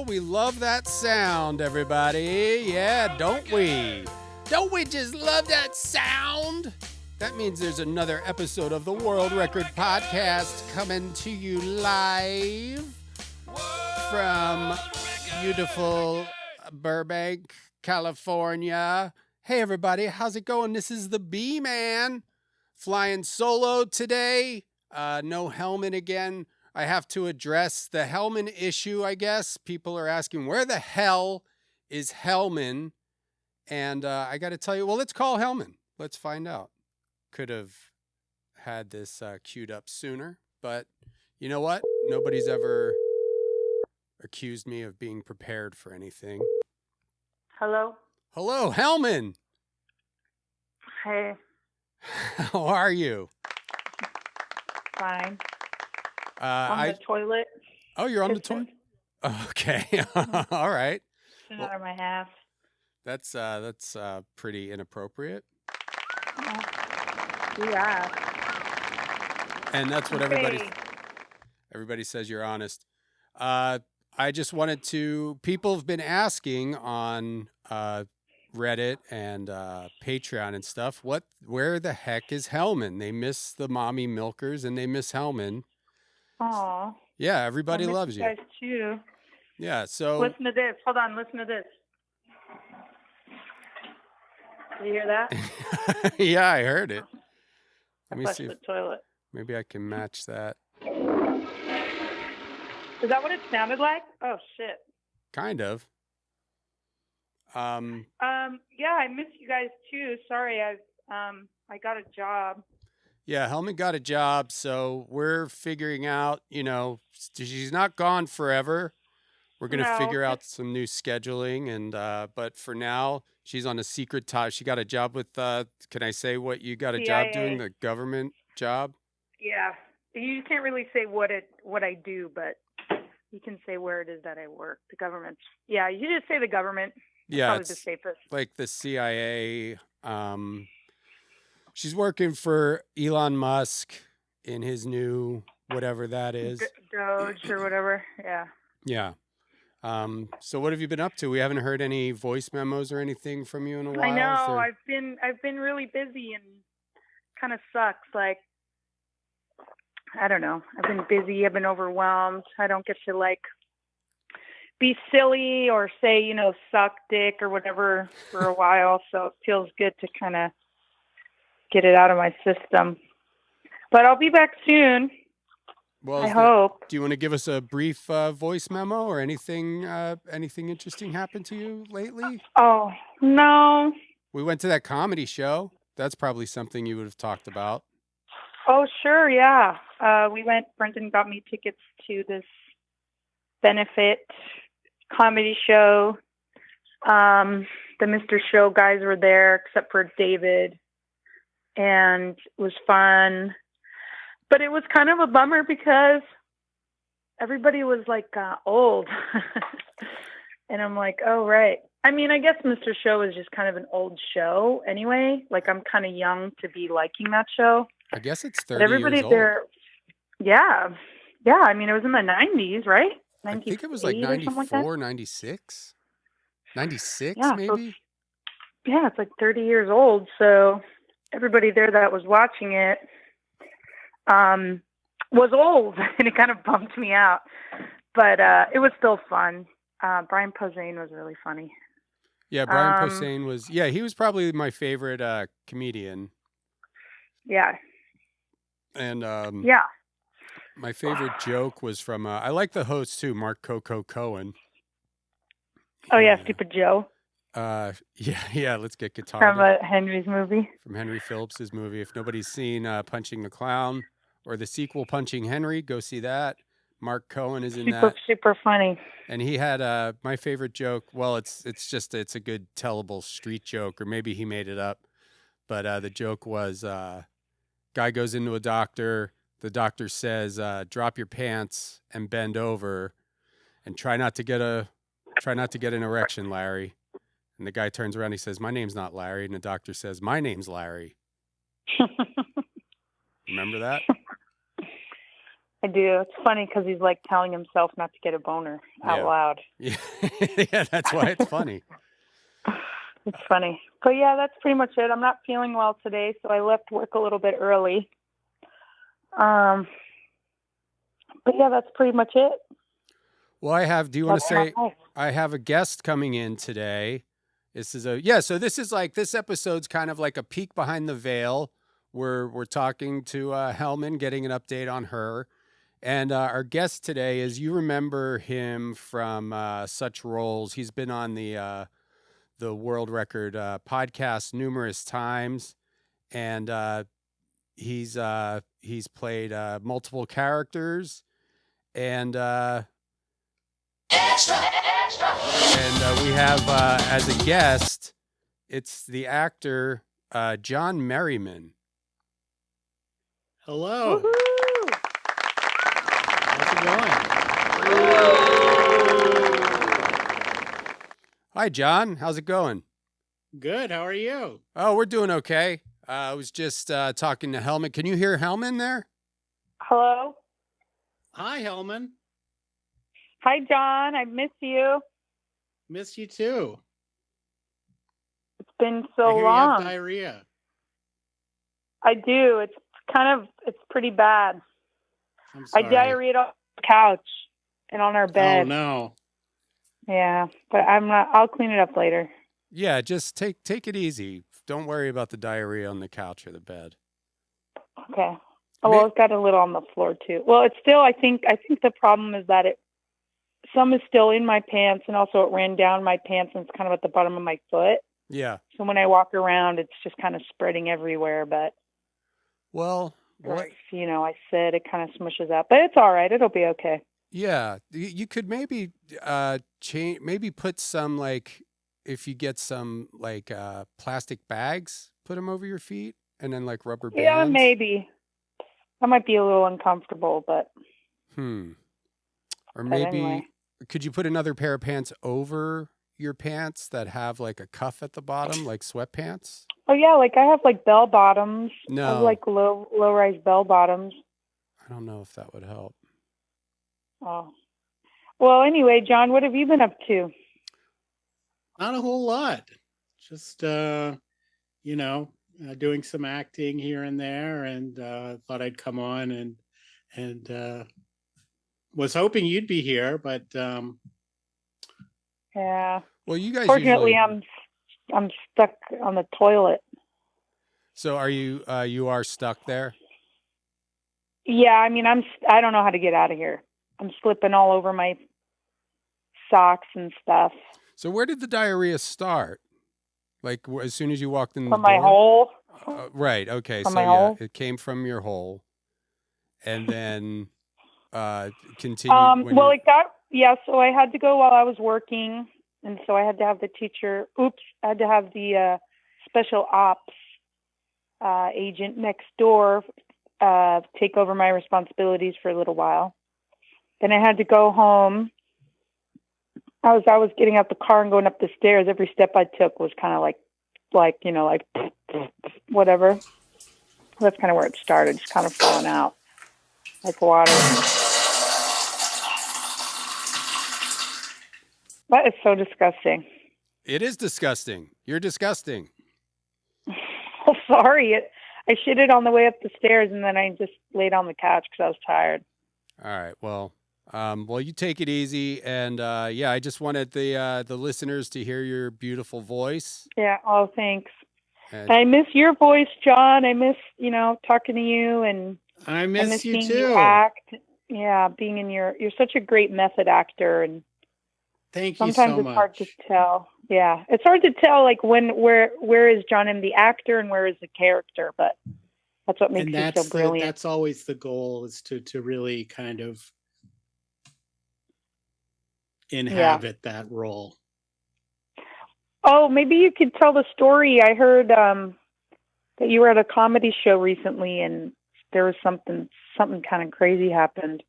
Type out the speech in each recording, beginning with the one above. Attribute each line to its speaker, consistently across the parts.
Speaker 1: We love that sound, everybody. Yeah, don't we? Don't we just love that sound? That means there's another episode of the World Record Podcast coming to you live from beautiful Burbank, California. Hey, everybody. How's it going? This is the B-Man flying solo today. No Hellman again. I have to address the Hellman issue, I guess. People are asking, where the hell is Hellman? And I got to tell you, well, let's call Hellman. Let's find out. Could have had this queued up sooner, but you know what? Nobody's ever accused me of being prepared for anything.
Speaker 2: Hello?
Speaker 1: Hello, Hellman.
Speaker 2: Hey.
Speaker 1: How are you?
Speaker 2: Fine. On the toilet.
Speaker 1: Oh, you're on the toilet? Okay. All right.
Speaker 2: Well, out of my half.
Speaker 1: That's pretty inappropriate.
Speaker 2: Yeah.
Speaker 1: And that's what everybody says you're honest. I just wanted to, people have been asking on Reddit and Patreon and stuff, where the heck is Hellman? They miss the mommy milkers and they miss Hellman.
Speaker 2: Aw.
Speaker 1: Yeah, everybody loves you.
Speaker 2: Guys too.
Speaker 1: Yeah, so
Speaker 2: listen to this. Hold on, listen to this. Did you hear that?
Speaker 1: Yeah, I heard it. Let me
Speaker 2: flushed
Speaker 1: see.
Speaker 2: The toilet.
Speaker 1: Maybe I can match that.
Speaker 2: Is that what it sounded like? Oh shit.
Speaker 1: Kind of.
Speaker 2: Yeah, I miss you guys too. Sorry, I got a job.
Speaker 1: Yeah, Hellman got a job, so we're figuring out, she's not gone forever. We're going to figure out some new scheduling, and but for now, she's on a secret time. She got a job with, can I say what you got a job doing, the government job?
Speaker 2: Yeah, you can't really say what I do, but you can say where it is that I work, the government. Yeah, you just say the government.
Speaker 1: Yeah,
Speaker 2: probably the safest.
Speaker 1: Like the CIA. She's working for Elon Musk in his new whatever that is.
Speaker 2: Doge or whatever. Yeah.
Speaker 1: Yeah. So what have you been up to? We haven't heard any voice memos or anything from you in a while.
Speaker 2: I know. I've been really busy and kind of sucks. Like, I don't know. I've been busy. I've been overwhelmed. I don't get to be silly or say, suck dick or whatever for a while. So it feels good to kind of get it out of my system. But I'll be back soon.
Speaker 1: Well,
Speaker 2: I hope.
Speaker 1: Do you want to give us a brief voice memo or anything interesting happened to you lately?
Speaker 2: Oh, no.
Speaker 1: We went to that comedy show. That's probably something you would have talked about.
Speaker 2: Oh, sure. Yeah. We went, Brendon got me tickets to this benefit comedy show. The Mr. Show guys were there except for David, and it was fun. But it was kind of a bummer because everybody was old. And I'm like, oh, right. I mean, I guess Mr. Show is just kind of an old show anyway. I'm kind of young to be liking that show.
Speaker 1: I guess it's 30
Speaker 2: but everybody
Speaker 1: years old.
Speaker 2: There, yeah. Yeah, I mean, it was in the 90s, right?
Speaker 1: I think it was 94, 96? 96,
Speaker 2: yeah,
Speaker 1: maybe?
Speaker 2: So, yeah, it's 30 years old. So everybody there that was watching it was old, and it kind of bummed me out. But it was still fun. Brian Posehn was really funny.
Speaker 1: Yeah, Brian Posehn was, he was probably my favorite comedian.
Speaker 2: Yeah.
Speaker 1: And
Speaker 2: yeah.
Speaker 1: My favorite joke was from, I like the host too, Mark Coco Cohen.
Speaker 2: Oh, yeah, Stupid Joe.
Speaker 1: Yeah, let's get guitar.
Speaker 2: From Henry's movie.
Speaker 1: From Henry Phillips's movie. If nobody's seen Punching the Clown or the sequel Punching Henry, go see that. Mark Cohen is in that.
Speaker 2: Super funny.
Speaker 1: And he had my favorite joke. Well, it's a good tellable street joke, or maybe he made it up. But the joke was, guy goes into a doctor. The doctor says, "Drop your pants and bend over, and try not to get an erection, Larry." And the guy turns around. He says, "My name's not Larry." And the doctor says, "My name's Larry." Remember that?
Speaker 2: I do. It's funny because he's like telling himself not to get a boner out loud.
Speaker 1: Yeah, yeah, that's why it's funny.
Speaker 2: It's funny. But yeah, that's pretty much it. I'm not feeling well today, so I left work a little bit early. But yeah, that's pretty much it.
Speaker 1: Well, do you want to say, I have a guest coming in today. So this is like, this episode's kind of like a peek behind the veil. We're talking to Hellman, getting an update on her. And our guest today is, you remember him from such roles. He's been on the World Record podcast numerous times, and he's played multiple characters, and
Speaker 3: Extra.
Speaker 1: and we have as a guest, it's the actor John Merriman.
Speaker 4: Hello.
Speaker 2: Woohoo!
Speaker 4: How's it going?
Speaker 1: Hi, John. How's it going?
Speaker 4: Good. How are you?
Speaker 1: Oh, we're doing okay. I was just talking to Hellman. Can you hear Hellman there?
Speaker 2: Hello?
Speaker 4: Hi, Hellman.
Speaker 2: Hi, John. I miss you.
Speaker 4: Miss you too.
Speaker 2: It's been
Speaker 4: I
Speaker 2: so
Speaker 4: hear you
Speaker 2: long.
Speaker 4: have diarrhea.
Speaker 2: I do. It's pretty bad.
Speaker 4: I'm
Speaker 2: I
Speaker 4: sorry.
Speaker 2: diarrheaed on the couch and on our bed.
Speaker 4: Oh no.
Speaker 2: Yeah, but I'll clean it up later.
Speaker 1: Yeah, just take it easy. Don't worry about the diarrhea on the couch or the bed.
Speaker 2: Okay. Oh, well, it's got a little on the floor too. Well, it's still, I think the problem is that some is still in my pants, and also it ran down my pants and it's kind of at the bottom of my foot.
Speaker 1: Yeah.
Speaker 2: So when I walk around, it's just kind of spreading everywhere, but
Speaker 1: Well, what?
Speaker 2: I said it kind of smushes out, but it's all right. It'll be okay.
Speaker 1: Yeah, you could maybe change. Maybe put some, like, if you get some like plastic bags, put them over your feet, and then like rubber bands.
Speaker 2: Yeah, maybe. That might be a little uncomfortable, but.
Speaker 1: Or maybe
Speaker 2: anyway.
Speaker 1: Could you put another pair of pants over your pants that have like a cuff at the bottom, like sweatpants?
Speaker 2: Oh yeah, like I have like bell bottoms.
Speaker 1: No.
Speaker 2: I have like low rise bell bottoms.
Speaker 1: I don't know if that would help.
Speaker 2: Oh. Well, anyway, John, what have you been up to?
Speaker 4: Not a whole lot. Just doing some acting here and there, and thought I'd come on and was hoping you'd be here, but
Speaker 2: Yeah.
Speaker 1: Well, you guys.
Speaker 2: Fortunately, I'm stuck on the toilet.
Speaker 1: So are you? You are stuck there?
Speaker 2: Yeah, I mean, I don't know how to get out of here. I'm slipping all over my socks and stuff.
Speaker 1: So where did the diarrhea start? Like as soon as you walked in
Speaker 2: From
Speaker 1: the door?
Speaker 2: my hole.
Speaker 1: Right. Okay.
Speaker 2: From
Speaker 1: So
Speaker 2: my
Speaker 1: yeah,
Speaker 2: hole?
Speaker 1: it came from your hole, and then continued.
Speaker 2: So I had to go while I was working, and so I had to have the teacher. I had to have the special ops agent next door take over my responsibilities for a little while. Then I had to go home. I was getting out the car and going up the stairs. Every step I took was kind of like whatever. That's kind of where it started, just kind of falling out like water. That is so disgusting.
Speaker 1: It is disgusting. You're disgusting.
Speaker 2: Oh, sorry. I shitted on the way up the stairs, and then I just laid on the couch because I was tired.
Speaker 1: All right. Well, you take it easy, and I just wanted the listeners to hear your beautiful voice.
Speaker 2: Yeah. Oh, thanks. And I miss your voice, John. I miss talking to you, and
Speaker 4: I miss you
Speaker 2: seeing
Speaker 4: too.
Speaker 2: you act. Yeah, being in you're such a great method actor, and
Speaker 4: thank you
Speaker 2: sometimes
Speaker 4: so
Speaker 2: it's
Speaker 4: much.
Speaker 2: hard to tell. Yeah, it's hard to tell like where is John M. the actor and where is the character, but that's what makes you so brilliant.
Speaker 4: That's always the goal, is to really kind of inhabit that role.
Speaker 2: Oh, maybe you could tell the story. I heard that you were at a comedy show recently, and there was something kind of crazy happened.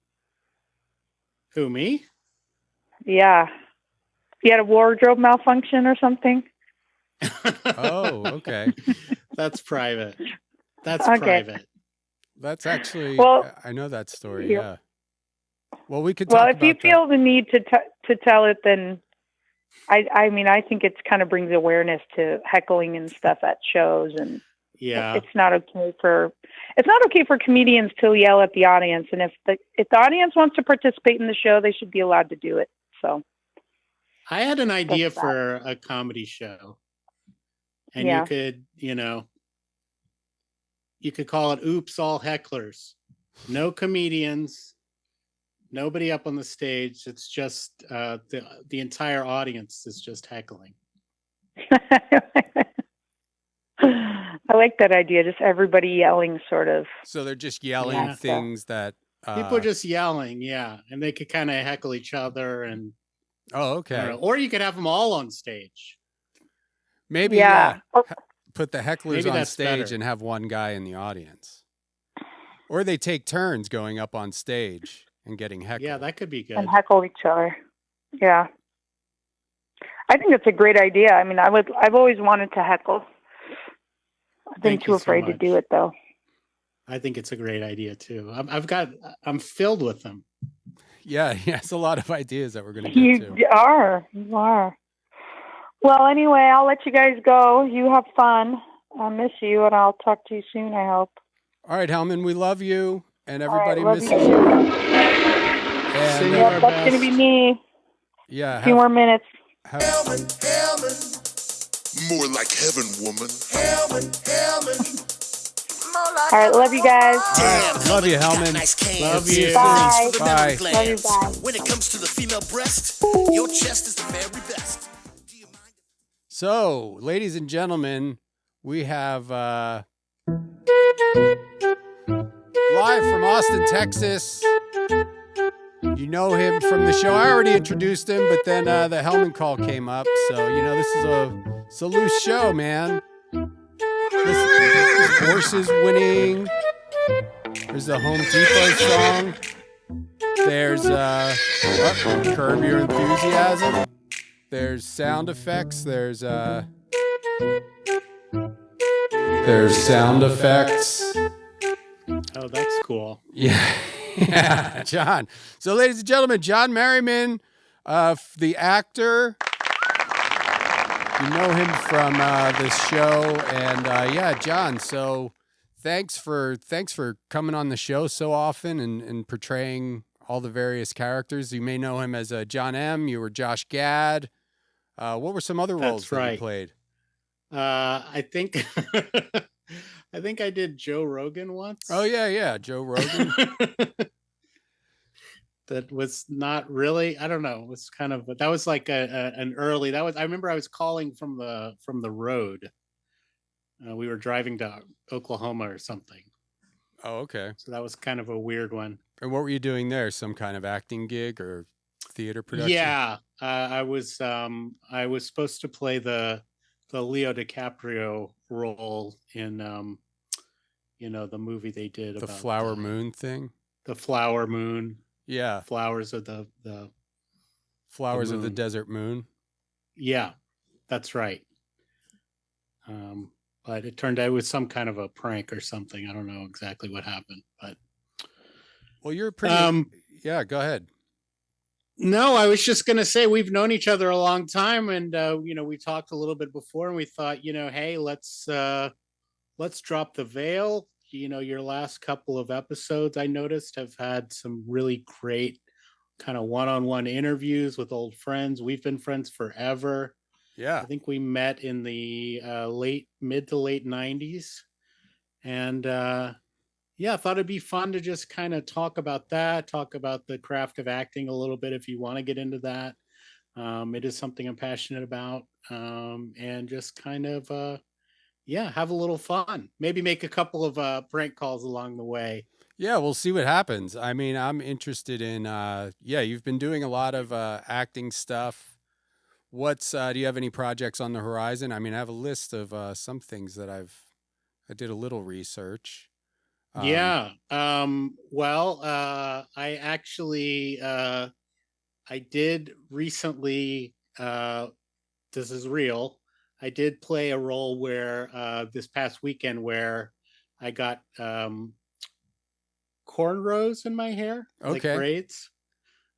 Speaker 4: Who, me?
Speaker 2: Yeah. You had a wardrobe malfunction or something?
Speaker 1: Oh, okay.
Speaker 4: That's private. That's
Speaker 2: Okay.
Speaker 4: private.
Speaker 1: That's actually,
Speaker 2: Well,
Speaker 1: I know that story. Yeah. Well, we could
Speaker 2: Well,
Speaker 1: talk
Speaker 2: if you
Speaker 1: about that.
Speaker 2: feel the need to tell it, then I mean, I think it's kind of brings awareness to heckling and stuff at shows, and
Speaker 4: Yeah.
Speaker 2: it's not okay for comedians to yell at the audience. And if the audience wants to participate in the show, they should be allowed to do it. So
Speaker 4: I had an idea
Speaker 2: that's that.
Speaker 4: for a comedy show, and
Speaker 2: Yeah.
Speaker 4: you could call it "Oops, All Hecklers." No comedians, nobody up on the stage. It's just the entire audience is just heckling.
Speaker 2: I like that idea. Just everybody yelling, sort of.
Speaker 1: So they're just yelling
Speaker 4: Yeah.
Speaker 1: things that
Speaker 4: People are just yelling, yeah, and they could kind of heckle each other, and
Speaker 1: Oh,
Speaker 4: I
Speaker 1: okay.
Speaker 4: don't know. Or you could have them all on stage.
Speaker 1: Maybe
Speaker 2: Yeah.
Speaker 1: put the hecklers
Speaker 4: Maybe
Speaker 1: on
Speaker 4: that's
Speaker 1: stage
Speaker 4: better.
Speaker 1: and have one guy in the audience. Or they take turns going up on stage and getting heckled.
Speaker 4: Yeah, that could be good.
Speaker 2: And heckle each other. Yeah. I think it's a great idea. I mean, I've always wanted to heckle. I've been
Speaker 4: Thank
Speaker 2: too
Speaker 4: you so
Speaker 2: afraid to
Speaker 4: much.
Speaker 2: do it, though.
Speaker 4: I think it's a great idea too. I'm filled with them.
Speaker 1: Yeah, it's a lot of ideas that we're going to get to.
Speaker 2: You are. Well, anyway, I'll let you guys go. You have fun. I miss you, and I'll talk to you soon, I hope.
Speaker 1: All right, Hellman, we love you, and
Speaker 2: All right,
Speaker 1: everybody
Speaker 2: love
Speaker 1: misses
Speaker 2: you
Speaker 1: you.
Speaker 2: too.
Speaker 1: And
Speaker 4: Sending
Speaker 2: Yep,
Speaker 4: our
Speaker 2: that's going to be
Speaker 4: best.
Speaker 2: me.
Speaker 1: yeah,
Speaker 2: A few more minutes.
Speaker 3: Hellman. More like heaven, woman. Hellman.
Speaker 2: All right, love you guys.
Speaker 3: Damn,
Speaker 1: love you, Hellman.
Speaker 3: Nice cans.
Speaker 4: Love you.
Speaker 2: Bye.
Speaker 3: For the
Speaker 1: Bye.
Speaker 3: memory
Speaker 2: Love you,
Speaker 3: glands.
Speaker 2: bye.
Speaker 3: When it comes to the female breast, your chest is the very best. Do you mind?
Speaker 1: So, ladies and gentlemen, we have live from Austin, Texas. You know him from the show. I already introduced him, but then the Hellman call came up. So, this is a loose show, man. This horses winning. There's the Home Depot song. There's Curb Your Enthusiasm. There's sound effects. There's sound effects.
Speaker 4: Oh, that's cool.
Speaker 1: Yeah, John. So, ladies and gentlemen, John Merriman, the actor. You know him from this show, and yeah, John. So, thanks for coming on the show so often and portraying all the various characters. You may know him as John M. You were Josh Gad. What were some other roles that you played?
Speaker 4: I think I think I did Joe Rogan once.
Speaker 1: Oh yeah, Joe Rogan.
Speaker 4: That was not really. I don't know. It was kind of. That was like an early. That was. I remember I was calling from the road. We were driving to Oklahoma or something.
Speaker 1: Oh, okay.
Speaker 4: So that was kind of a weird one.
Speaker 1: And what were you doing there? Some kind of acting gig or theater production?
Speaker 4: Yeah, I was supposed to play the Leo DiCaprio role in the movie they did
Speaker 1: The
Speaker 4: about
Speaker 1: Flower Moon thing.
Speaker 4: The Flower Moon.
Speaker 1: Yeah.
Speaker 4: Flowers of the
Speaker 1: Flowers of the
Speaker 4: moon.
Speaker 1: Desert Moon.
Speaker 4: Yeah, that's right. But it turned out it was some kind of a prank or something. I don't know exactly what happened, but
Speaker 1: well, you're pretty. Yeah, go ahead.
Speaker 4: No, I was just going to say we've known each other a long time, and we talked a little bit before, and we thought, hey, let's drop the veil. Your last couple of episodes I noticed have had some really great kind of one-on-one interviews with old friends. We've been friends forever.
Speaker 1: Yeah.
Speaker 4: I think we met in the mid to late 90s. And I thought it'd be fun to just kind of talk about the craft of acting a little bit if you want to get into that. It is something I'm passionate about. And just kind of have a little fun. Maybe make a couple of prank calls along the way.
Speaker 1: Yeah, we'll see what happens. I mean, I'm interested in you've been doing a lot of acting stuff. Do you have any projects on the horizon? I mean, I have a list of some things that I did a little research.
Speaker 4: I actually I did recently this is real. I did play a role where this past weekend where I got cornrows in my hair, like
Speaker 1: Okay.
Speaker 4: braids.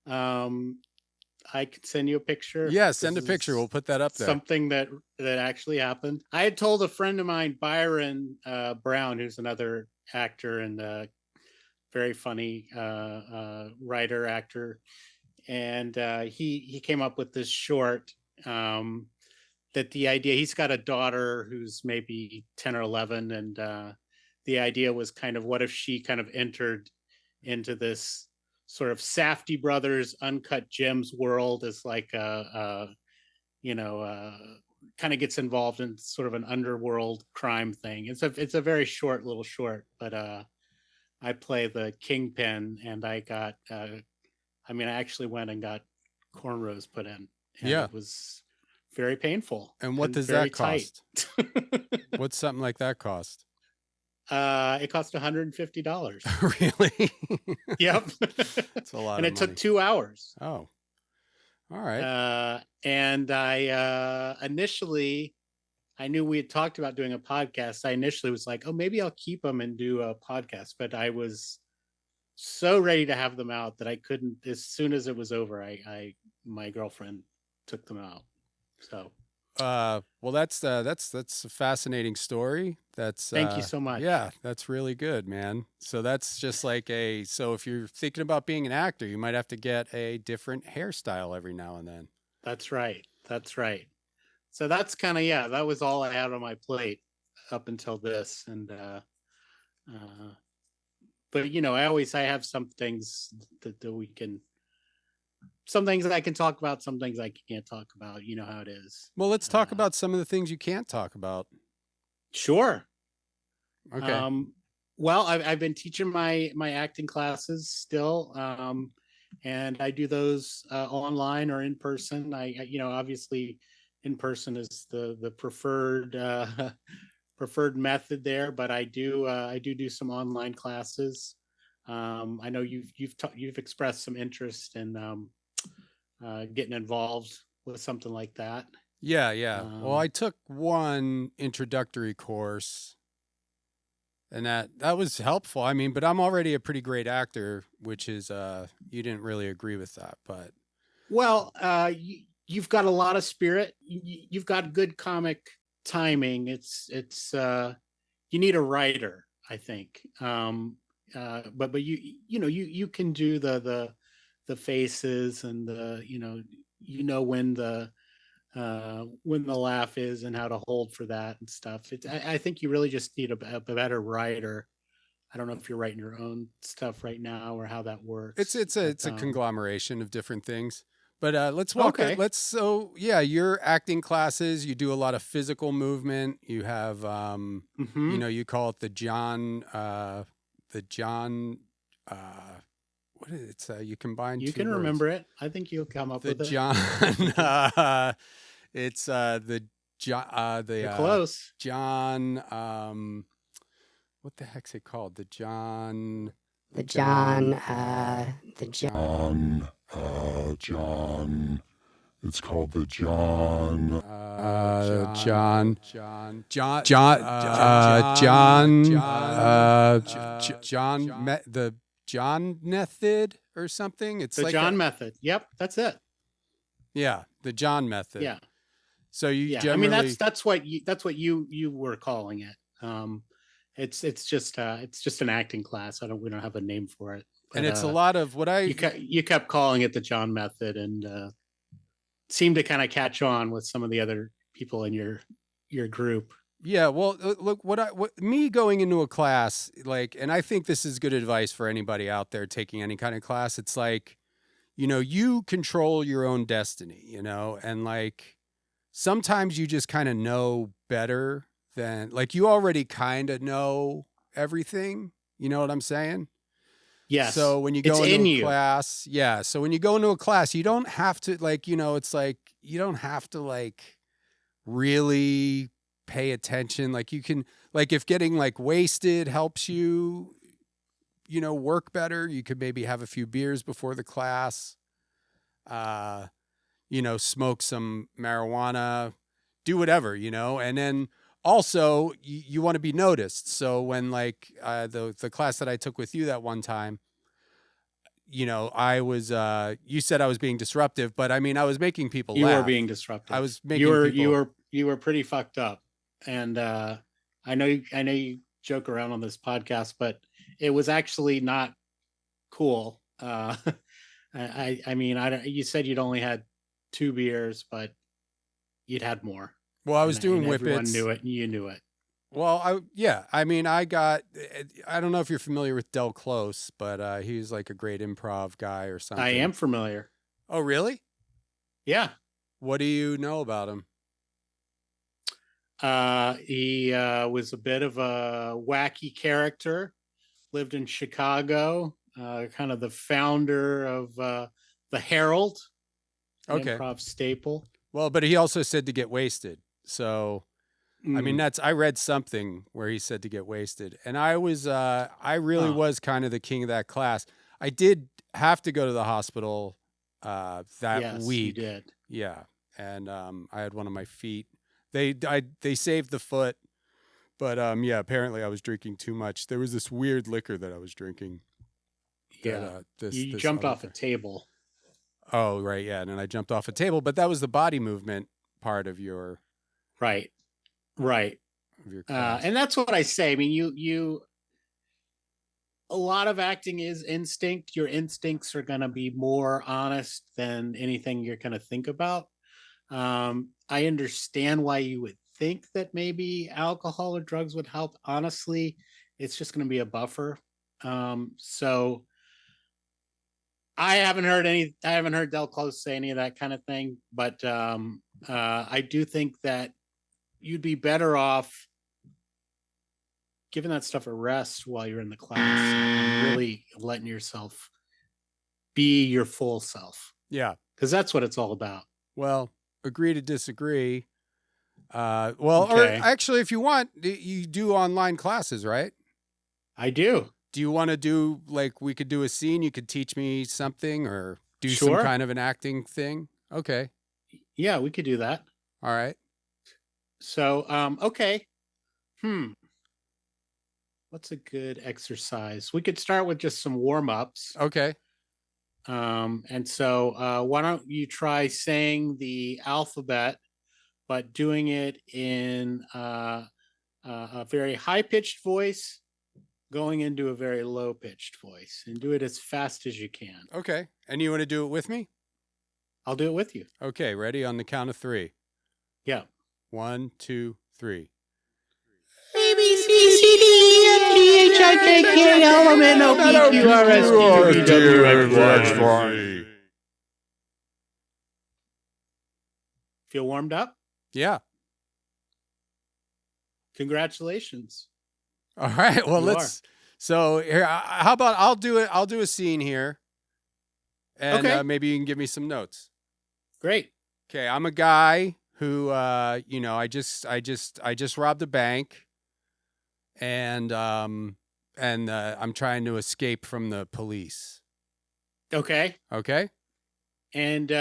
Speaker 4: I could send you a picture.
Speaker 1: Yeah,
Speaker 4: This
Speaker 1: send a picture.
Speaker 4: is
Speaker 1: We'll put that up there.
Speaker 4: something that actually happened. I had told a friend of mine, Byron Brown, who's another actor and very funny writer actor, and he came up with this short. That the idea, he's got a daughter who's maybe 10 or 11, and the idea was kind of, what if she kind of entered into this sort of Safdie Brothers Uncut Gems world as like kind of gets involved in sort of an underworld crime thing. It's a very short little short, but I play the kingpin, and I actually went and got cornrows put in, and
Speaker 1: Yeah.
Speaker 4: it was very painful.
Speaker 1: And what does that cost? What's something like that cost?
Speaker 4: It cost $150.
Speaker 1: Really?
Speaker 4: Yep.
Speaker 1: That's a lot.
Speaker 4: And it took 2 hours.
Speaker 1: Oh, all right.
Speaker 4: And I initially, I knew we had talked about doing a podcast. I initially was like, oh, maybe I'll keep them and do a podcast. But I was so ready to have them out that I couldn't. As soon as it was over, my girlfriend took them out. So.
Speaker 1: Well, that's a fascinating story.
Speaker 4: Thank you so much.
Speaker 1: Yeah, that's really good, man. So that's just like so if you're thinking about being an actor, you might have to get a different hairstyle every now and then.
Speaker 4: That's right. So that's kind of, that was all I had on my plate up until this. And, but I have some things that we can, some things that I can talk about, some things I can't talk about. You know how it is.
Speaker 1: Well, let's talk about some of the things you can't talk about.
Speaker 4: Sure.
Speaker 1: Okay.
Speaker 4: Well, I've been teaching my acting classes still. And I do those online or in person. I obviously in person is the preferred preferred method there, but I do some online classes. I know you've expressed some interest in getting involved with something like that.
Speaker 1: Yeah. Well, I took one introductory course, and that was helpful. I mean, but I'm already a pretty great actor, which is you didn't really agree with that, but
Speaker 4: well, you've got a lot of spirit. You've got good comic timing. It's you need a writer, I think. But you can do the faces and when the laugh is and how to hold for that and stuff. I think you really just need a better writer. I don't know if you're writing your own stuff right now or how that works.
Speaker 1: It's a conglomeration of different things. But let's walk. Okay. Your acting classes. You do a lot of physical movement. You have you call it the John. What is it? You combine.
Speaker 4: You can remember it. I think you'll come up with it.
Speaker 1: John. It's the John.
Speaker 4: You're close.
Speaker 1: John. What the heck's it called? The John.
Speaker 5: John. It's called the John.
Speaker 1: The John method or something. It's
Speaker 4: the
Speaker 1: like
Speaker 4: John method. Yep, that's it.
Speaker 1: Yeah, the John method.
Speaker 4: Yeah.
Speaker 1: So you generally...
Speaker 4: I mean that's what you were calling it. It's just an acting class. We don't have a name for it. But,
Speaker 1: and it's a lot of what
Speaker 4: you kept calling it the John method, and seemed to kind of catch on with some of the other people in your group.
Speaker 1: Yeah, well, look, what me going into a class, like, and I think this is good advice for anybody out there taking any kind of class. It's like, you control your own destiny, and like sometimes you just kind of know better than, like, you already kind of know everything. You know what I'm saying?
Speaker 4: Yes.
Speaker 1: So when you go into a class, so when you go into a class, you don't have to, like, it's like, you don't have to, like, really pay attention. Like, you can, like, if getting, like, wasted helps you, work better, you could maybe have a few beers before the class, smoke some marijuana, do whatever, and then also you want to be noticed. So when, like, the class that I took with you that one time, I was, you said I was being disruptive, but I mean, I was making people
Speaker 4: You
Speaker 1: laugh.
Speaker 4: were being disruptive.
Speaker 1: I was making people.
Speaker 4: You were pretty fucked up. And I know you joke around on this podcast, but it was actually not cool. I mean, you said you'd only had 2 beers, but you'd had more.
Speaker 1: Well, I was doing
Speaker 4: and everyone
Speaker 1: whippets.
Speaker 4: knew it, and you knew it.
Speaker 1: Well, I mean, I don't know if you're familiar with Del Close, but he's like a great improv guy or something.
Speaker 4: I am familiar.
Speaker 1: Oh, really?
Speaker 4: Yeah.
Speaker 1: What do you know about him?
Speaker 4: He was a bit of a wacky character, lived in Chicago, kind of the founder of the Herald, an improv staple.
Speaker 1: Well, but he also said to get wasted. So, I mean, I read something where he said to get wasted. And I really was kind of the king of that class. I did have to go to the hospital that week.
Speaker 4: You did.
Speaker 1: Yeah. And I had one of my feet. They saved the foot, but yeah, apparently I was drinking too much. There was this weird liquor that I was drinking.
Speaker 4: Yeah, you jumped off a table.
Speaker 1: Oh, right, yeah, and then I jumped off a table, but that was the body movement part of your
Speaker 4: right.
Speaker 1: Of your class.
Speaker 4: And that's what I say. I mean, a lot of acting is instinct. Your instincts are going to be more honest than anything you're going to think about. I understand why you would think that maybe alcohol or drugs would help. Honestly, it's just going to be a buffer. So I haven't heard Del Close say any of that kind of thing, but I do think that you'd be better off giving that stuff a rest while you're in the class and really letting yourself be your full self.
Speaker 1: Yeah.
Speaker 4: Because that's what it's all about.
Speaker 1: Well, agree to disagree.
Speaker 4: Okay.
Speaker 1: Or actually, if you want, you do online classes, right?
Speaker 4: I do.
Speaker 1: Do you want to do, like, we could do a scene, you could teach me something or do some kind of an acting thing? Okay.
Speaker 4: Yeah, we could do that.
Speaker 1: All right.
Speaker 4: So, okay. What's a good exercise? We could start with just some warm-ups.
Speaker 1: Okay.
Speaker 4: And so why don't you try saying the alphabet, but doing it in a very high-pitched voice, going into a very low-pitched voice, and do it as fast as you can.
Speaker 1: Okay. And you want to do it with me?
Speaker 4: I'll do it with you.
Speaker 1: Okay. Ready? On the count of 3.
Speaker 4: Yeah.
Speaker 1: 1, 2, 3.
Speaker 4: A, B, C, C, D, E, F, G, H, I, J, K, L, M, N, O, P, Q, R, S, T, U, V, W, X, Y. Feel warmed up?
Speaker 1: Yeah.
Speaker 4: Congratulations.
Speaker 1: All right. Well, so here, how about I'll do a scene here. And maybe you can give me some notes.
Speaker 4: Great.
Speaker 1: Okay. I'm a guy who, I just robbed a bank and I'm trying to escape from the police.
Speaker 4: Okay.
Speaker 1: Okay.
Speaker 4: And,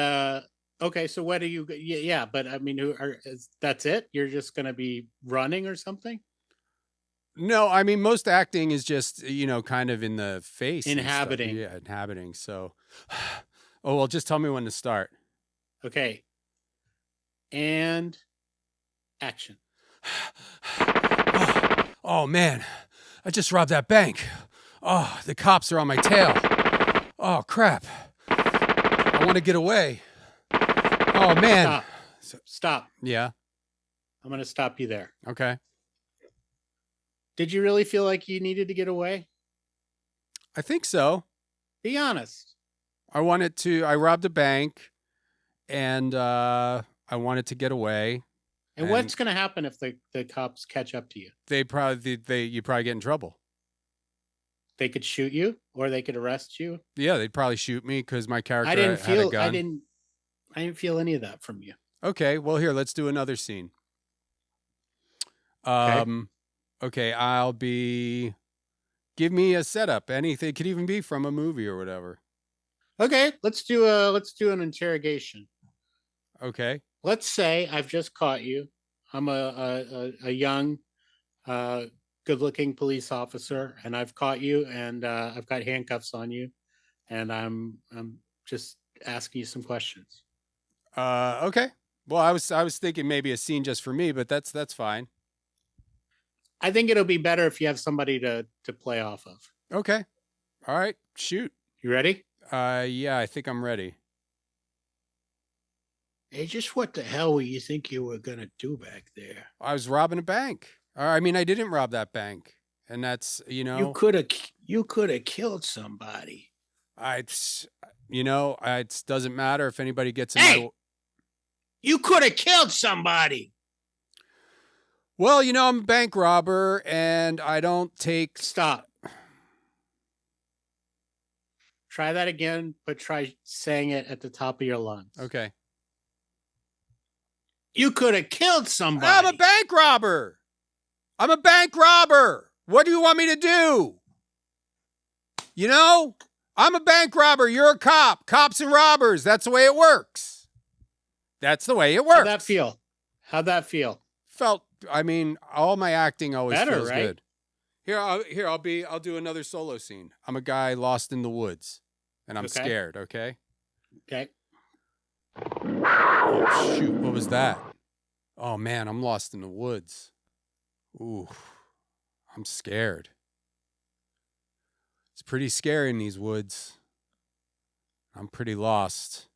Speaker 4: okay. So what do you, yeah, but I mean, that's it? You're just going to be running or something?
Speaker 1: No, I mean, most acting is just, kind of in the face.
Speaker 4: Inhabiting.
Speaker 1: Yeah, inhabiting. So, well, just tell me when to start.
Speaker 4: Okay. And action.
Speaker 1: Oh, man, I just robbed that bank. Oh, the cops are on my tail. Oh, crap. I want to get away. Oh, man.
Speaker 4: Stop.
Speaker 1: Yeah.
Speaker 4: I'm going to stop you there.
Speaker 1: Okay.
Speaker 4: Did you really feel like you needed to get away?
Speaker 1: I think so.
Speaker 4: Be honest.
Speaker 1: I robbed a bank and I wanted to get away.
Speaker 4: And what's going to happen if the cops catch up to you?
Speaker 1: You probably get in trouble.
Speaker 4: They could shoot you or they could arrest you.
Speaker 1: Yeah, they'd probably shoot me because my character had a gun.
Speaker 4: I didn't feel any of that from you.
Speaker 1: Okay, well, here, let's do another scene. Okay, give me a setup. Anything, it could even be from a movie or whatever.
Speaker 4: Okay, let's do an interrogation.
Speaker 1: Okay.
Speaker 4: Let's say I've just caught you. I'm a young, good-looking police officer, and I've caught you, and I've got handcuffs on you, and I'm just asking you some questions.
Speaker 1: Okay. Well, I was thinking maybe a scene just for me, but that's fine.
Speaker 4: I think it'll be better if you have somebody to play off of.
Speaker 1: Okay. All right. Shoot.
Speaker 4: You ready?
Speaker 1: Yeah, I think I'm ready.
Speaker 4: Hey, just what the hell were you think you were gonna do back there?
Speaker 1: I was robbing a bank. Or, I mean, I didn't rob that bank, and that's
Speaker 4: You could have killed somebody.
Speaker 1: It doesn't matter if anybody gets in
Speaker 4: Hey!
Speaker 1: my.
Speaker 4: You could have killed somebody.
Speaker 1: Well, I'm a bank robber, and I don't take.
Speaker 4: Stop. Try that again, but try saying it at the top of your lungs.
Speaker 1: Okay.
Speaker 4: You could have killed somebody.
Speaker 1: I'm a bank robber. I'm a bank robber. What do you want me to do? I'm a bank robber. You're a cop. Cops and robbers. That's the way it works. That's the way it works.
Speaker 4: How'd that feel?
Speaker 1: All my acting always
Speaker 4: Better,
Speaker 1: feels
Speaker 4: right?
Speaker 1: good. I'll do another solo scene. I'm a guy lost in the woods, and I'm scared, okay?
Speaker 4: Okay.
Speaker 1: Oh, shoot, what was that? Oh, man, I'm lost in the woods. Ooh, I'm scared. It's pretty scary in these woods. I'm pretty lost.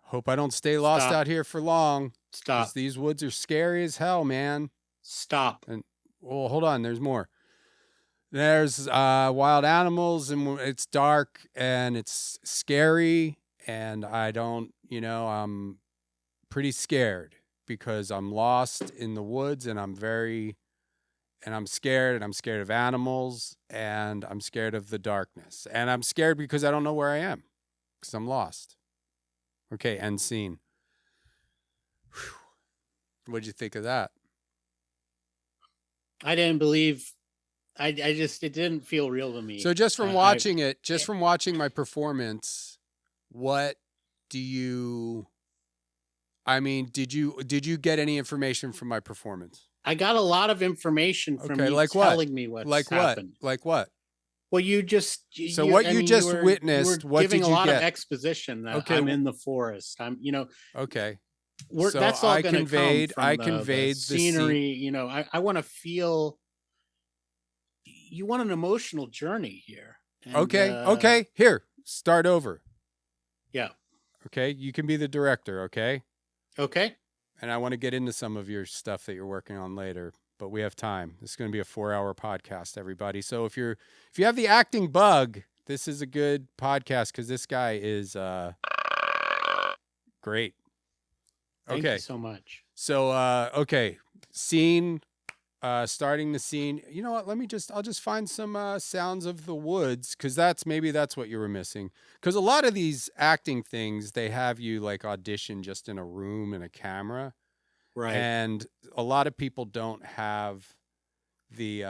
Speaker 1: Hope I don't stay lost out here for long.
Speaker 4: Stop.
Speaker 1: These woods are scary as hell, man.
Speaker 4: Stop.
Speaker 1: And hold on, there's more. There's wild animals, and it's dark, and it's scary, and I'm pretty scared because I'm lost in the woods, and I'm scared, and I'm scared of animals, and I'm scared of the darkness, and I'm scared because I don't know where I am because I'm lost. Okay, end scene. What'd you think of that?
Speaker 4: I didn't believe. It didn't feel real to me.
Speaker 1: So just from watching from watching my performance, what do you? I mean, did you get any information from my performance?
Speaker 4: I got a lot of information from you
Speaker 1: like
Speaker 4: telling me what's happened.
Speaker 1: Like what?
Speaker 4: Well, you just
Speaker 1: witnessed. What
Speaker 4: giving
Speaker 1: did you
Speaker 4: a lot
Speaker 1: get?
Speaker 4: of exposition that
Speaker 1: Okay.
Speaker 4: I'm in the forest.
Speaker 1: Okay.
Speaker 4: That's all
Speaker 1: I
Speaker 4: going to
Speaker 1: conveyed.
Speaker 4: come from the scenery. I want to feel. You want an emotional journey here. And,
Speaker 1: okay. Here, start over.
Speaker 4: Yeah.
Speaker 1: Okay, you can be the director. Okay.
Speaker 4: Okay.
Speaker 1: And I want to get into some of your stuff that you're working on later, but we have time. This is going to be a 4-hour podcast, everybody. So if you have the acting bug, this is a good podcast because this guy is great.
Speaker 4: Thank you so much.
Speaker 1: So okay, scene. Starting the scene. You know what? I'll just find some sounds of the woods because that's what you were missing. Because a lot of these acting things, they have you like audition just in a room and a camera.
Speaker 4: Right.
Speaker 1: And a lot of people don't have the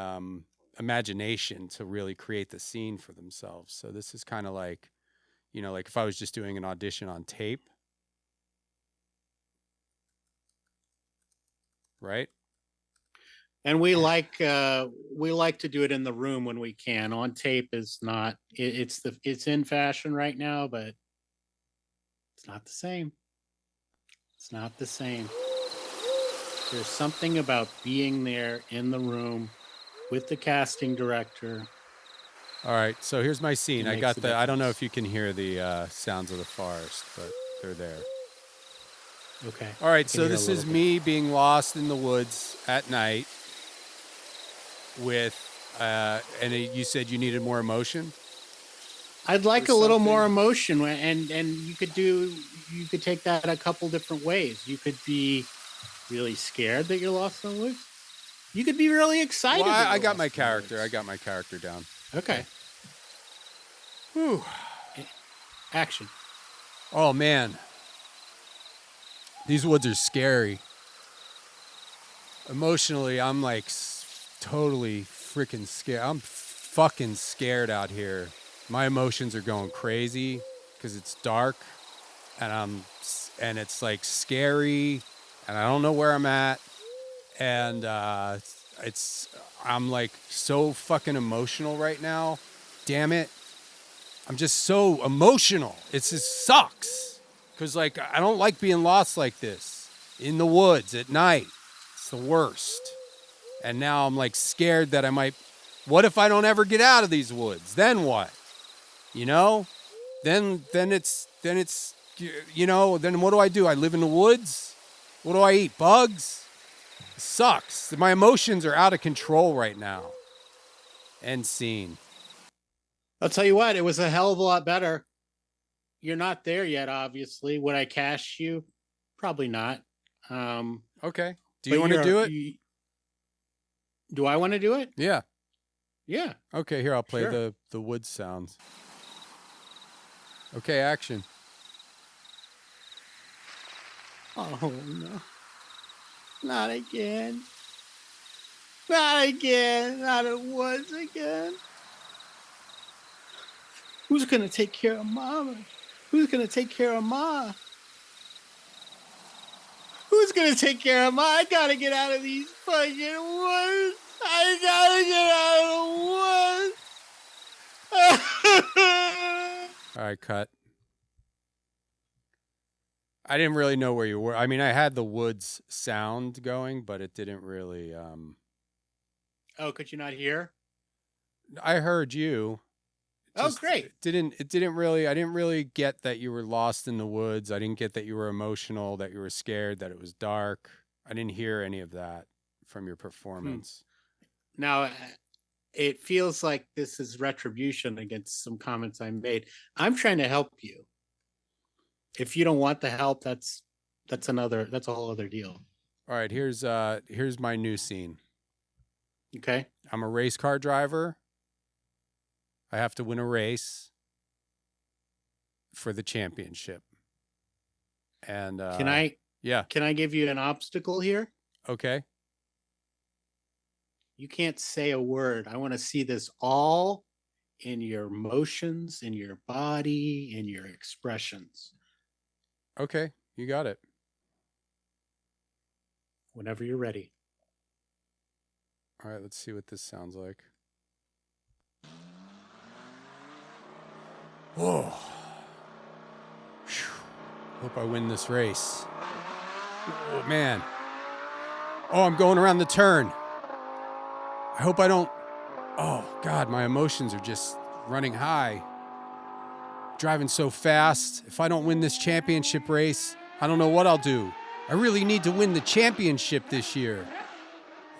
Speaker 1: imagination to really create the scene for themselves. So this is kind of like, like if I was just doing an audition on tape. Right?
Speaker 4: And we like to do it in the room when we can. On tape is not. It's in fashion right now, but it's not the same. It's not the same. There's something about being there in the room with the casting director.
Speaker 1: All right, so here's my scene.
Speaker 4: It
Speaker 1: I
Speaker 4: makes
Speaker 1: got
Speaker 4: a
Speaker 1: I don't know
Speaker 4: difference.
Speaker 1: if you can hear the sounds of the forest, but they're there.
Speaker 4: Okay.
Speaker 1: All right,
Speaker 4: I can
Speaker 1: so
Speaker 4: hear
Speaker 1: this
Speaker 4: a
Speaker 1: is
Speaker 4: little
Speaker 1: me being lost in the woods at night with, and you said you needed more emotion?
Speaker 4: I'd like
Speaker 1: or
Speaker 4: a little
Speaker 1: something.
Speaker 4: more emotion, and you could take that a couple different ways. You could be really scared that you're lost in the woods. You could be really excited.
Speaker 1: Well,
Speaker 4: that
Speaker 1: I
Speaker 4: you're
Speaker 1: got
Speaker 4: lost
Speaker 1: my
Speaker 4: in the
Speaker 1: character.
Speaker 4: woods.
Speaker 1: I got my character down.
Speaker 4: Okay.
Speaker 1: Whew.
Speaker 4: Action.
Speaker 1: Oh, man. These woods are scary. Emotionally, I'm like totally freaking scared. I'm fucking scared out here. My emotions are going crazy because it's dark and it's like scary and I don't know where I'm at. And I'm like so fucking emotional right now. damn it. I'm just so emotional. It just sucks. Because, like, I don't like being lost like this in the woods at night. It's the worst. And now I'm, like, scared that I might. What if I don't ever get out of these woods? Then what? You know? Then it's, you know, then what do? I live in the woods? What do I eat? Bugs? It sucks. My emotions are out of control right now. End scene.
Speaker 4: I'll tell you what, it was a hell of a lot better. You're not there yet, obviously. Would I cash you? Probably not.
Speaker 1: Okay. Do you want to do it?
Speaker 4: Do I want to do it?
Speaker 1: Yeah.
Speaker 4: Yeah.
Speaker 1: Okay, here, I'll play
Speaker 4: Sure.
Speaker 1: the wood sounds. Okay, action.
Speaker 4: Oh, no. Not again. Not again. Not in the woods again. Who's going to take care of Mama? Who's going to take care of Ma? Who's going to take care of Ma? I got to get out of these fucking woods. I got to get out of the woods.
Speaker 1: All right, cut. I didn't really know where you were. I mean, I had the woods sound going, but it didn't really
Speaker 4: Oh, could you not hear?
Speaker 1: I heard you.
Speaker 4: Oh, great.
Speaker 1: I didn't really get that you were lost in the woods. I didn't get that you were emotional, that you were scared, that it was dark. I didn't hear any of that from your performance.
Speaker 4: Now, it feels like this is retribution against some comments I made. I'm trying to help you. If you don't want the help, that's a whole other deal.
Speaker 1: All right, here's my new scene.
Speaker 4: Okay.
Speaker 1: I'm a race car driver. I have to win a race for the championship. And
Speaker 4: Can I
Speaker 1: Yeah.
Speaker 4: Can I give you an obstacle here?
Speaker 1: Okay.
Speaker 4: You can't say a word. I want to see this all in your motions, in your body, in your expressions.
Speaker 1: Okay, you got it.
Speaker 4: Whenever you're ready.
Speaker 1: All right, let's see what this sounds like. Whoa. Whew. Hope I win this race. Oh, man. Oh, I'm going around the turn. I hope I don't. Oh, God, my emotions are just running high. Driving so fast. If I don't win this championship race, I don't know what I'll do. I really need to win the championship this year.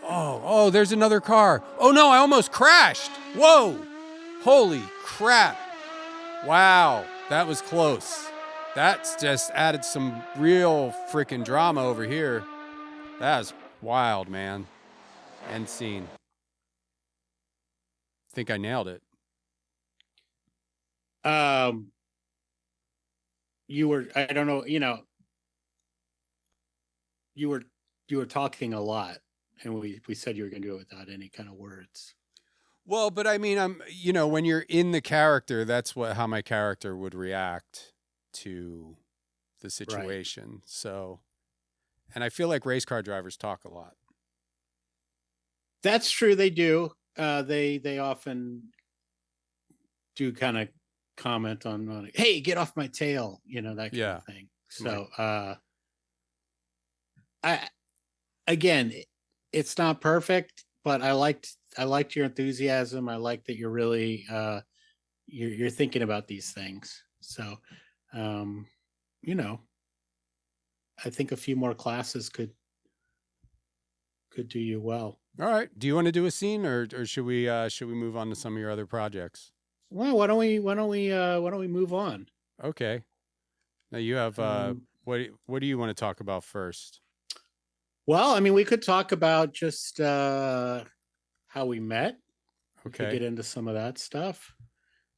Speaker 1: Oh, there's another car. Oh, no, I almost crashed. Whoa. Holy crap. Wow, that was close. That's just added some real freaking drama over here. That's wild, man. End scene. Think I nailed it.
Speaker 4: You were, I don't know, you were talking a lot, and we said you were going to do it without any kind of words.
Speaker 1: Well, but I mean, when you're in the character, that's how my character would react to the situation. Right. So, and I feel like race car drivers talk a lot.
Speaker 4: That's true. They do. They often do kind of comment on, hey, get off my tail, that kind of thing. So, again, it's not perfect, but I liked your enthusiasm. I like that you're really, you're thinking about these things. So, I think a few more classes could do you well.
Speaker 1: All right. Do you want to do a scene, or should we move on to some of your other projects?
Speaker 4: Well, why don't we move on?
Speaker 1: Okay. Now you have what do you want to talk about first? Well,
Speaker 4: I mean, we could talk about just how we met.
Speaker 1: Okay.
Speaker 4: We could get into some of that stuff.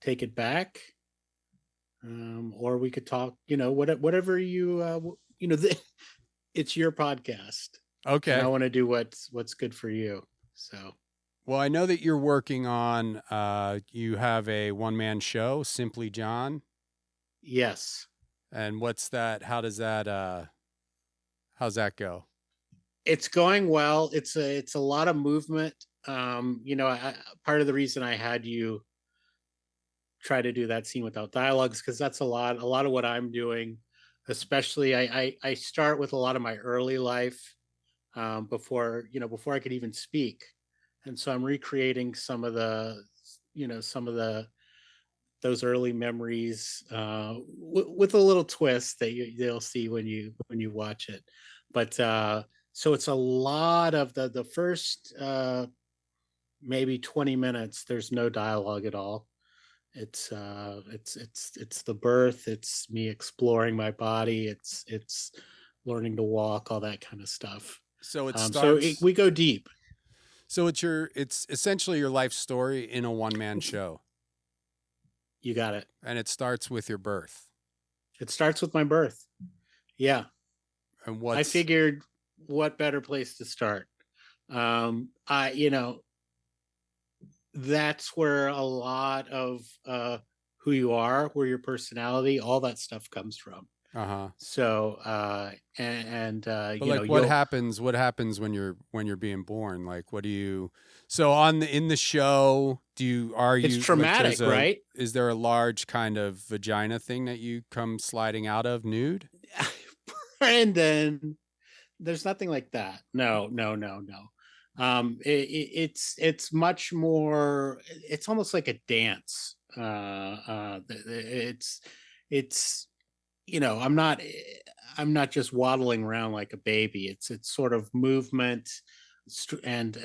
Speaker 4: Take it back. Or we could talk, whatever you it's your podcast.
Speaker 1: Okay.
Speaker 4: And I want to do what's good for you. So.
Speaker 1: Well, I know that you're working on, you have a one-man show, Simply John.
Speaker 4: Yes.
Speaker 1: And what's that? How's that go?
Speaker 4: It's going well. It's a lot of movement. Part of the reason I had you try to do that scene without dialogues, because that's a lot of what I'm doing. Especially, I start with a lot of my early life, before I could even speak, and so I'm recreating some of the those early memories, with a little twist that you'll see when you watch it. But so it's a lot of the first maybe 20 minutes. There's no dialogue at all. It's the birth. It's me exploring my body. It's learning to walk, all that kind of stuff.
Speaker 1: So it
Speaker 4: So
Speaker 1: starts.
Speaker 4: we go deep.
Speaker 1: So it's essentially your life story in a one-man show,
Speaker 4: You got it.
Speaker 1: and it starts with your birth.
Speaker 4: It starts with my birth. Yeah.
Speaker 1: And
Speaker 4: I figured, what better place to start? That's where a lot of who you are, where your personality, all that stuff comes from. So
Speaker 1: But like, what happens? What happens when you're being born? Like, what do you? So in the show,
Speaker 4: It's traumatic,
Speaker 1: like,
Speaker 4: right?
Speaker 1: Is there a large kind of vagina thing that you come sliding out of nude?
Speaker 4: Brendon, there's nothing like that. No. It's much more. It's almost like a dance. It's I'm not just waddling around like a baby. It's sort of movement, and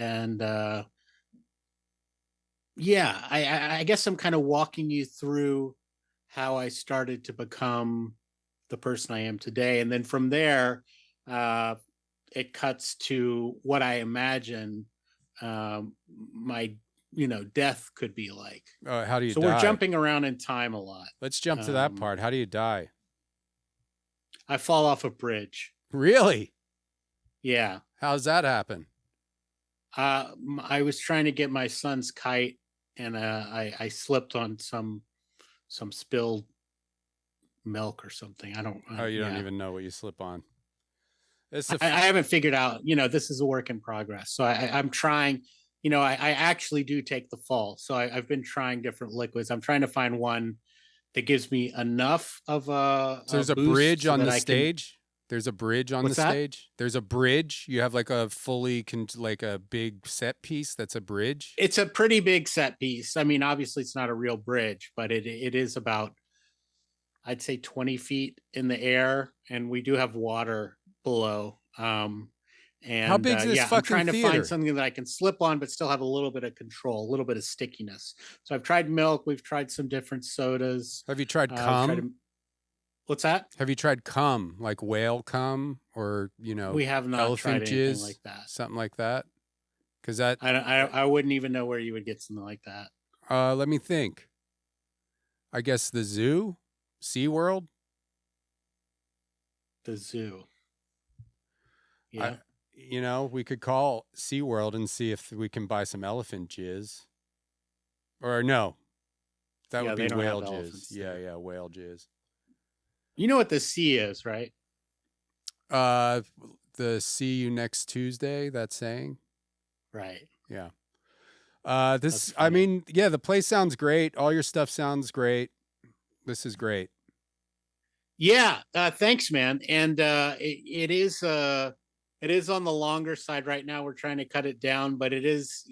Speaker 4: yeah. I guess I'm kind of walking you through how I started to become the person I am today, and then from there, it cuts to what I imagine my death could be like.
Speaker 1: How do you
Speaker 4: so
Speaker 1: die?
Speaker 4: We're jumping around in time a lot.
Speaker 1: Let's jump to that part. How do you die?
Speaker 4: I fall off a bridge.
Speaker 1: Really?
Speaker 4: Yeah.
Speaker 1: How's that happen?
Speaker 4: I was trying to get my son's kite, and I slipped on some spilled milk or something. I don't.
Speaker 1: You don't even know what you slip on.
Speaker 4: I haven't figured out. This is a work in progress. So I'm trying. I actually do take the fall. So I've been trying different liquids. I'm trying to find one that gives me enough of a.
Speaker 1: So there's a bridge on the stage. There's a bridge on the stage. There's a bridge. You have like a like a big set piece that's a bridge.
Speaker 4: It's a pretty big set piece. I mean, obviously it's not a real bridge, but it is about, I'd say, 20 feet in the air, and we do have water below. And
Speaker 1: how big is this fucking
Speaker 4: I'm trying
Speaker 1: theater?
Speaker 4: to find something that I can slip on but still have a little bit of control, a little bit of stickiness. So I've tried milk. We've tried some different sodas.
Speaker 1: Have you tried cum?
Speaker 4: What's that?
Speaker 1: Have you tried cum, like whale cum, or
Speaker 4: we have not
Speaker 1: elephant
Speaker 4: tried
Speaker 1: jizz,
Speaker 4: anything like that.
Speaker 1: Something like that? Because that
Speaker 4: I wouldn't even know where you would get something like that.
Speaker 1: Let me think. I guess the zoo, SeaWorld.
Speaker 4: The zoo. Yeah.
Speaker 1: We could call SeaWorld and see if we can buy some elephant jizz. Or no, that would be whale jizz. Yeah, whale jizz.
Speaker 4: You know what the sea is, right?
Speaker 1: The see you next Tuesday, that saying.
Speaker 4: Right.
Speaker 1: Yeah. I mean, yeah, the place sounds great. All your stuff sounds great. This is great.
Speaker 4: Yeah. Thanks, man. And it is on the longer side right now. We're trying to cut it down, but it is,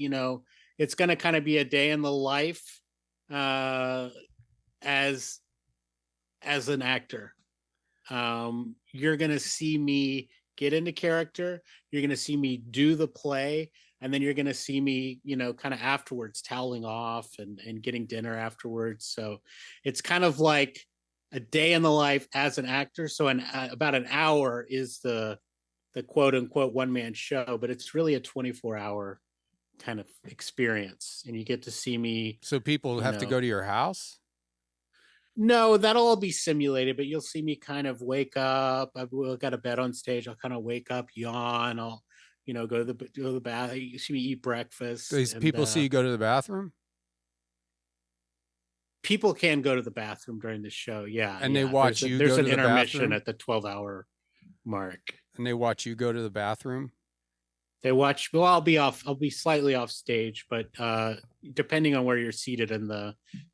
Speaker 4: it's going to kind of be a day in the life as an actor. You're going to see me get into character. You're going to see me do the play. And then you're going to see me, kind of afterwards toweling off and getting dinner afterwards. So it's kind of like a day in the life as an actor. So about an hour is the quote unquote one-man show, but it's really a 24-hour kind of experience. And you get to see me.
Speaker 1: So people have to go to your house?
Speaker 4: No, that'll all be simulated, but you'll see me kind of wake up. I've got a bed on stage. I'll kind of wake up, yawn. I'll, go to the bath. You see me eat breakfast.
Speaker 1: These people see you go to the bathroom?
Speaker 4: People can go to the bathroom during the show. Yeah.
Speaker 1: And they watch you
Speaker 4: go to the bathroom. There's an
Speaker 1: intermission
Speaker 4: intermission at the 12-hour mark. And they watch you go to the bathroom?
Speaker 1: And they watch you go to the bathroom?
Speaker 4: They watch. Well, I'll be slightly off stage, but depending on where you're seated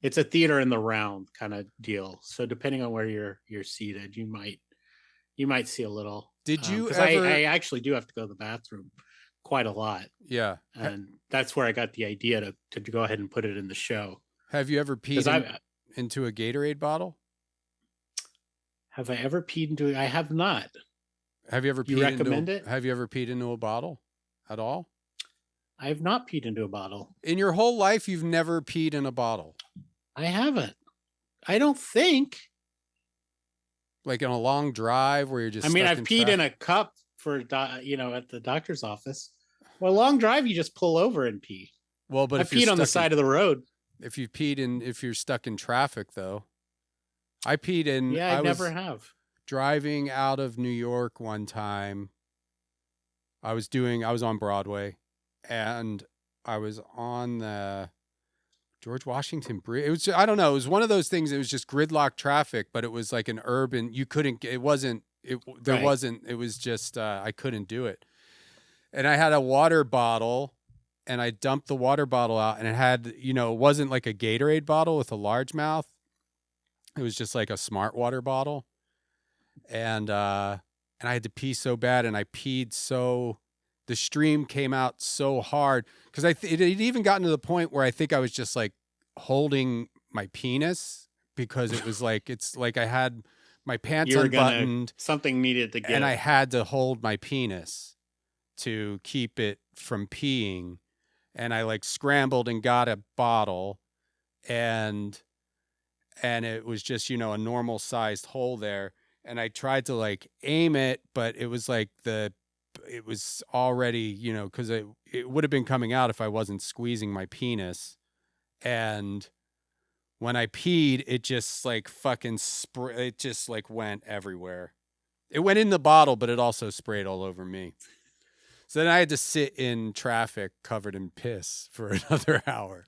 Speaker 4: it's a theater in the round kind of deal. So depending on where you're seated, you might see a little.
Speaker 1: Did you
Speaker 4: 'cause
Speaker 1: ever?
Speaker 4: I actually do have to go to the bathroom quite a lot,
Speaker 1: Yeah.
Speaker 4: and that's where I got the idea to go ahead and put it in the show.
Speaker 1: Have you ever peed into a Gatorade bottle?
Speaker 4: Have I ever peed into it? I have not.
Speaker 1: Have you ever
Speaker 4: You recommend it?
Speaker 1: Have you ever peed into a bottle at all?
Speaker 4: I have not peed into a bottle.
Speaker 1: In your whole life, you've never peed in a bottle?
Speaker 4: I haven't. I don't think.
Speaker 1: Like on a long drive where you're just.
Speaker 4: I mean,
Speaker 1: stuck
Speaker 4: I've
Speaker 1: in
Speaker 4: peed
Speaker 1: traffic?
Speaker 4: in a cup for at the doctor's office. Well, long drive, you just pull over and pee.
Speaker 1: Well, but
Speaker 4: I
Speaker 1: if you're
Speaker 4: peed on the
Speaker 1: stuck
Speaker 4: side of the road.
Speaker 1: if you're stuck in traffic, though, I peed in.
Speaker 4: Yeah, I never
Speaker 1: was
Speaker 4: have.
Speaker 1: driving out of New York one time. I was on Broadway, and I was on the George Washington Bridge. It was, I don't know. It was one of those things. It was just gridlock traffic, but it was like an urban. You couldn't. It wasn't. There
Speaker 4: Right.
Speaker 1: wasn't. It was just. I couldn't do it. And I had a water bottle, and I dumped the water bottle out, and it had. It wasn't like a Gatorade bottle with a large mouth. It was just like a Smart Water bottle, and I had to pee so bad, and I peed so. The stream came out so hard because it had even gotten to the point where I think I was just like holding my penis because it was like it's like I had my pants unbuttoned,
Speaker 4: something needed to get,
Speaker 1: and I had to hold my penis to keep it from peeing, and I like scrambled and got a bottle, and it was just a normal sized hole there, and I tried to like aim it, but it was like it was already, because it would have been coming out if I wasn't squeezing my penis. And when I peed, it just like fucking it just like went everywhere. It went in the bottle, but it also sprayed all over me. So then I had to sit in traffic covered in piss for another hour.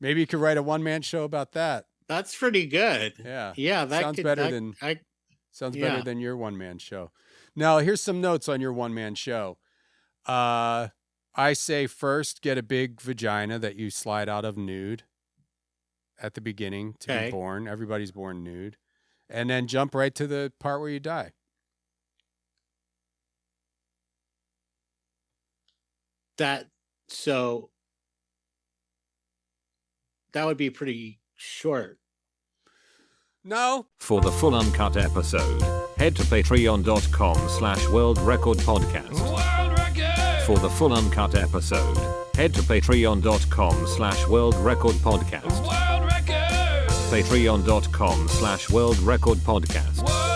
Speaker 1: Maybe you could write a one-man show about that.
Speaker 4: That's pretty good.
Speaker 1: Yeah.
Speaker 4: Yeah, that
Speaker 1: sounds
Speaker 4: could,
Speaker 1: better
Speaker 4: that,
Speaker 1: than
Speaker 4: I,
Speaker 1: sounds
Speaker 4: yeah.
Speaker 1: better than your one-man show. Now, here's some notes on your one-man show. I say first, get a big vagina that you slide out of nude at the beginning to be born. Everybody's born nude. And then jump right to the part where you die.
Speaker 4: That would be pretty short.
Speaker 1: No.
Speaker 6: For the full uncut episode, head to patreon.com/worldrecordpodcast. For the full uncut episode, head to patreon.com/worldrecordpodcast. Patreon.com/worldrecordpodcast.